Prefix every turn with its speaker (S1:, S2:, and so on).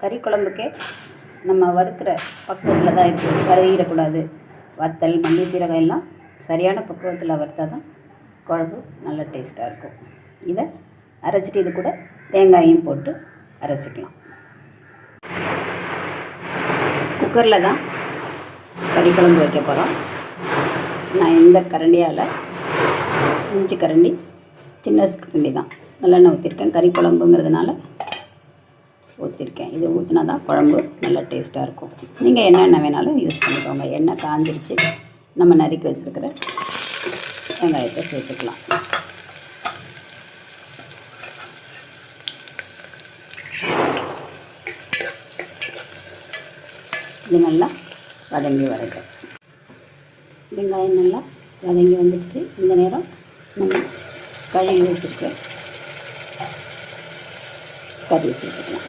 S1: கறி குழம்புக்கே நம்ம வறுக்கிற பக்குவத்தில் தான் இருக்குது. கருகிடக்கூடாது. வத்தல், மல்லி, சீரகம் எல்லாம் சரியான பக்குவத்தில் வறுத்தா தான் குழம்பு நல்ல டேஸ்ட்டாக இருக்கும். இதை அரைச்சிட்டு இது கூட தேங்காயும் போட்டு அரைச்சிக்கலாம். குக்கரில் தான் கறி குழம்பு வைக்க போகிறோம். நான் இந்த கரண்டியால் 5 கரண்டி, சின்ன கரண்டி தான் நல்லெண்ணெய் ஊற்றிருக்கேன். கறி குழம்புங்கிறதுனால ஊற்றிருக்கேன். இது ஊற்றினா தான் குழம்பு நல்லா டேஸ்ட்டாக இருக்கும். நீங்கள் என்னென்ன வேணாலும் யூஸ் பண்ணிக்கோங்க. எண்ணெய் காஞ்சிருச்சு. நம்ம நறுக்கி வச்சுருக்கிற வெங்காயத்தை சேர்த்துக்கலாம். இது நல்லா வதங்கி வரட்டும். வெங்காயம் நல்லா வதங்கி வந்துடுச்சு. இந்த நேரம் நம்ம கழுவி வச்சுருக்க கறி சேர்த்துக்கலாம்.